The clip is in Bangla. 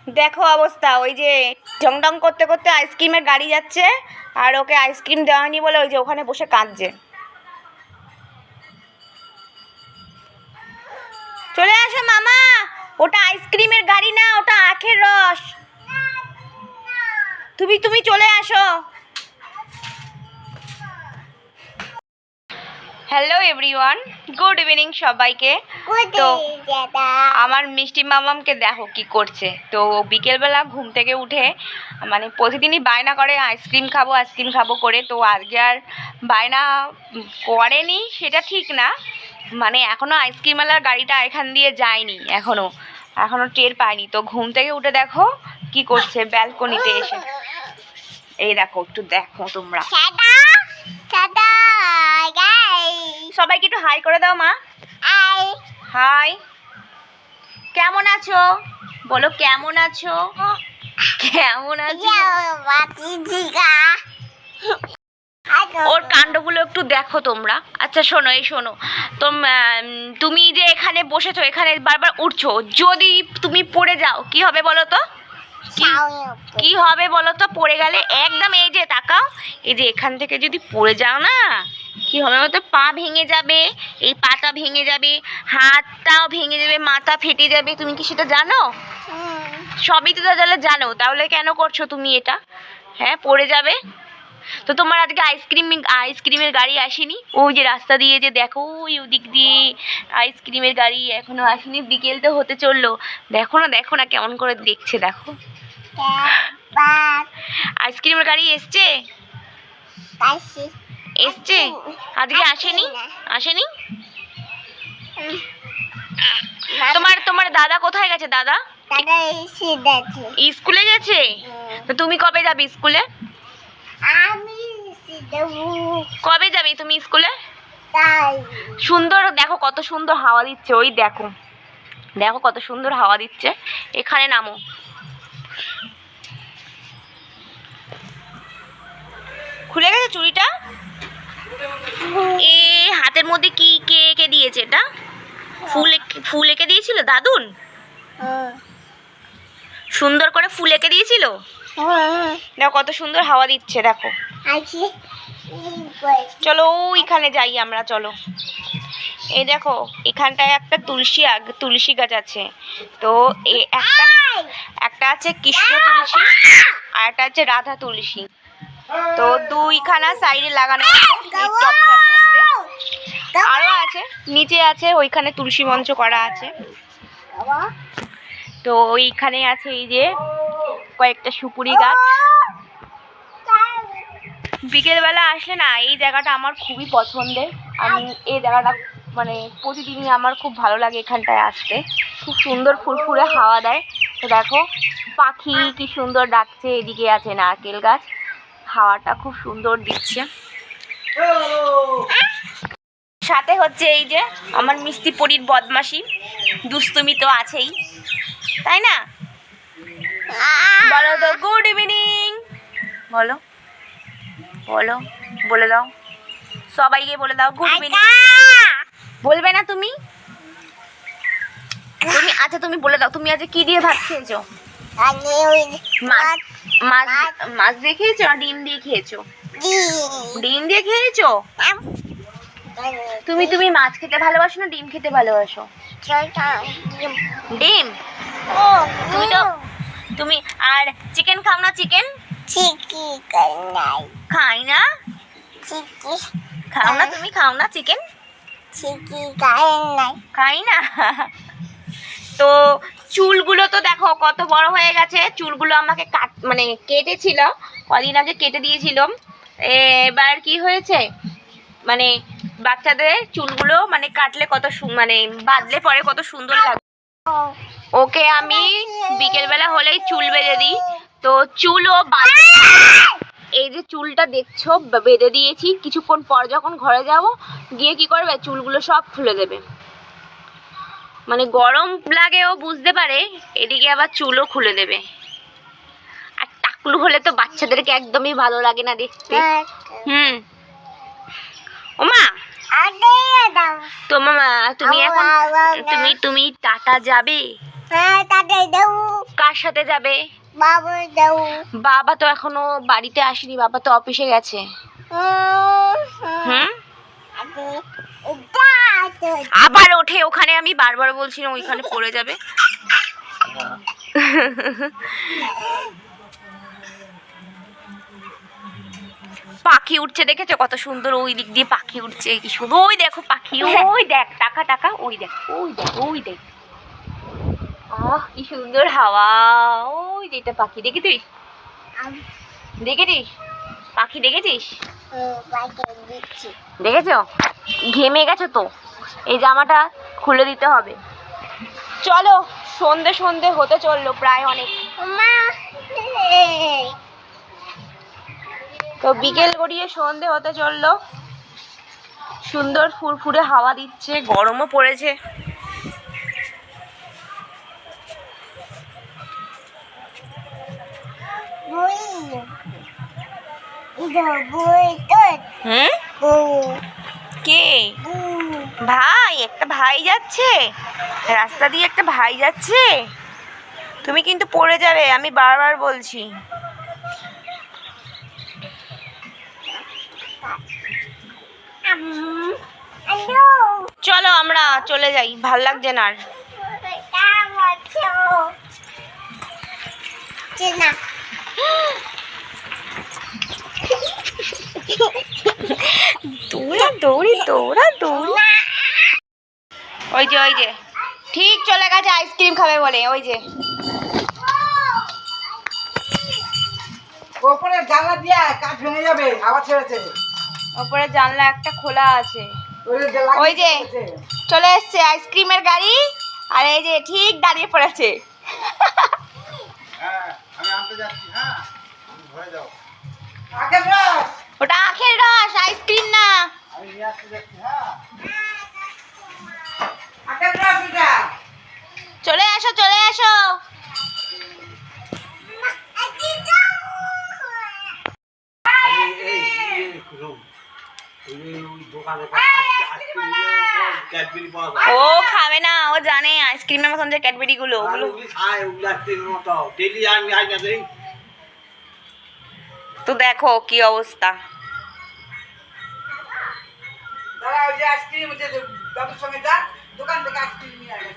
দেখো অবস্থা, ওই যে ঢংঢং করতে করতে আইসক্রিমের গাড়ি যাচ্ছে, আর ওকে আইসক্রিম দেওয়া হয়নি বলে ওই যে ওখানে বসে কাঁদছে। চলে আসো মামা, ওটা আইসক্রিমের গাড়ি না, ওটা আখের রস। তুমি চলে আসো। হ্যালো এভরিওয়ান, গুড ইভিনিং সবাইকে। তো আমার মিষ্টি মামামকে দেখো কি করছে। তো বিকেলবেলা ঘুম থেকে উঠে মানে প্রতিদিনই বায়না করে আইসক্রিম খাবো করে। তো আজকে আর বায়না করেনি সেটা ঠিক না, মানে এখনও আইসক্রিমওয়ালার গাড়িটা এখান দিয়ে যায়নি, এখনও টের পায়নি। তো ঘুম থেকে উঠে দেখো কি করছে ব্যালকনিতে এসে। এই দেখো, একটু দেখো তোমরা। সবাইকে একটু হাই করে দাও মা। হাই, কেমন আছো বলো, কেমন আছো? কেমন আছো? ওর কাণ্ডগুলো একটু দেখো তোমরা। আচ্ছা শোনো, শোনো, তুমি যে এখানে বসেছো, এখানে বারবার উঠছো, যদি তুমি পড়ে যাও কি হবে বলো তো? কি হবে বলো তো পড়ে গেলে? একদম এই যে তাকাও, এই যে এখান থেকে যদি পড়ে যাও না, কি হবে বলতো? পা ভেঙে যাবে, এই পাটা ভেঙে যাবে, হাতটাও ভেঙে যাবে, মাথা ফেটে যাবে। তুমি কি সেটা জানো? সবই তো তাহলে জানো, তাহলে কেন করছো তুমি এটা? হ্যাঁ, পড়ে যাবে। তো তোমার আজকে আইসক্রিমের গাড়ি আসেনি? ওই যে রাস্তা দিয়ে যে দেখো, ওই ওদিক দিয়ে আইসক্রিমের গাড়ি এখনো আসেনি। বিকেল তো হতে চললো, দেখো না কেমন করে দেখছে, দেখো। আইসক্রিমের গাড়ি এসছে আজকে আসেনি। তোমার দাদা কোথায় গেছে? দাদা স্কুলে গেছে। তো তুমি কবে যাবে স্কুলে? কবে যাবে তুমি স্কুলে? সুন্দর, দেখো কত সুন্দর হাওয়া দিচ্ছে, ওই দেখো কত সুন্দর হাওয়া দিচ্ছে। এখানে নামো। খুলে গেছে চুড়িটা। এ হাতের মধ্যে কি কে দিয়েছে? এটা ফুল এঁকে দিয়েছিল দাদুন? সুন্দর করে ফুল এঁকে দিয়েছিল। দেখো কত সুন্দর হাওয়া দিচ্ছে, দেখো। চলো ওইখানে যাই আমরা, চলো। এই দেখো এখানটায় একটা তুলসী গাছ আছে। তো একটা আছে কৃষ্ণ তুলসী, আর একটা আছে রাধা তুলসী। তো দুইখানা সাইডে লাগানো আছে এই টবটার মধ্যে। আরো আছে, নিচে আছে, ওইখানে তুলসী মঞ্চ করা আছে। তো ওইখানে আছে এই যে কয়েকটা সুপুরি গাছ। বিকেলবেলা আসলে না, এই জায়গাটা আমার খুবই পছন্দের। আমি এই জায়গাটা মানে প্রতিদিনই আমার খুব ভালো লাগে এখানটায় আসতে। খুব সুন্দর ফুরফুরে হাওয়া দেয়। তো দেখো পাখি কি সুন্দর ডাকছে। এদিকে আছে নারকেল গাছ, হাওয়াটা খুব সুন্দর দিচ্ছে। সাথে হচ্ছে এই যে আমার মিষ্টি পরীর বদমাশি দুষ্টুমি তো আছেই, তাই না? বলো তো গুড ইভিনিং বলো, বলে দাও সবাইকে, বলে দাও গুড ইভিনিং। বলবে না তুমি? আচ্ছা তুমি বলে দাও, তুমি আজকে কি দিয়ে ভাত খেয়েছো? মাছ দিয়ে খেয়েছো না ডিম দিয়ে খেয়েছো? ডিম দিয়ে খেয়েছো। তুমি মাছ খেতে ভালোবাসো না ডিম খেতে ভালোবাসো? ডিম। তুমি আর চিকেন খাও না? চিকেন খাই না। খাও না? তুমি খাও না চিকেন? খাই না। তো চুলগুলো তো দেখো কত বড় হয়ে গেছে। চুলগুলো আমাকে কেটেছিল, কদিন আগে কেটে দিয়েছিল। এবার কি হয়েছে, মানে বাচ্চাদের চুলগুলো মানে কাটলে বাঁধলে পরে কত সুন্দর লাগে। ওকে আমি বিকেলবেলা হলেই চুল বেঁধে দিই। তো চুলও এই যে চুলটা দেখছো বেঁধে দিয়েছি। কিছুক্ষণ পর যখন ঘরে যাব গিয়ে কি করবে, চুলগুলো সব খুলে দেবে। মানে গরম লাগে ও বুঝতে পারে, এদিকে আবার চুলও খুলে দেবে। আর টাকলু হলে তো বাচ্চাদেরকে একদমই ভালো লাগে না দেখতে। ওমা তো মামা তুমি এখন তুমি টাটা যাবে? কার সাথে যাবে? বাবা দাও। বাবা তো এখনো বাড়িতে আসেনি, বাবা তো অফিসে গেছে। হুম, আবার ওঠে ওখানে, আমি বারবার বলছি না ওইখানে পড়ে যাবে। পাখি উঠছে দেখেছো কত সুন্দর, ওই দিক দিয়ে পাখি উঠছে কি সুন্দর, ওই দেখো পাখি, ওই দেখ টাকা টাকা, ওই দেখ ওই দেখ ওই দেখ, আহ কি সুন্দর হাওয়া, ওই যেটা পাখি দেখেছিস, দেখেছিস পাখি দেখেছিস, দেখেছো? ঘেমে গেছো তো, এই জামাটা খুলে দিতে হবে। চলো সন্ধে সন্ধে হতে চললো প্রায় অনেক, তো বিকেল গড়িয়ে সন্ধে হতে চললো, সুন্দর ফুরফুরে হাওয়া দিচ্ছে, গরমও পড়েছে। কে ভাই? একটা ভাই যাচ্ছে রাস্তা দিয়ে, একটা ভাই যাচ্ছে, তুমি কিন্তু পড়ে যাবে, আমি বারবার বলছি। চলো আমরা চলে যাই, ভাল লাগছে না আর। দৌড়া দৌড়ি দৌড়া দৌড়ি, ওই যে ওই যে ঠিক চলে গেছে আইসক্রিম খাবে বলে, ওই যে ওপরে জানলা দিয়ে কাঠ ভেঙে যাবে, হাওয়া ছেড়েছে। ওপরে জানলা একটা খোলা আছে, ওই যে চলে এসছে আইসক্রিমের গাড়ি, আর এই যে ঠিক দাঁড়িয়ে পড়েছে। হ্যাঁ আমি আনতে যাচ্ছি, হ্যাঁ ঘরে যাও। আখের রস, ওটা আখের রস, আইসক্রিম না। আমি নিয়ে আসতে যাচ্ছি, হ্যাঁ আখের রস এটা। চলে আসো চলে আসো। ও খাবে না, ও জানে আইসক্রিমের মতন যে ক্যাডবেরি গুলো, ওগুলো তো দেখো কি অবস্থা। দাঁড়া, ওই যে আইসক্রিম, দাদুর সঙ্গে যা, দোকান থেকে আইসক্রিম নিয়ে আসবে।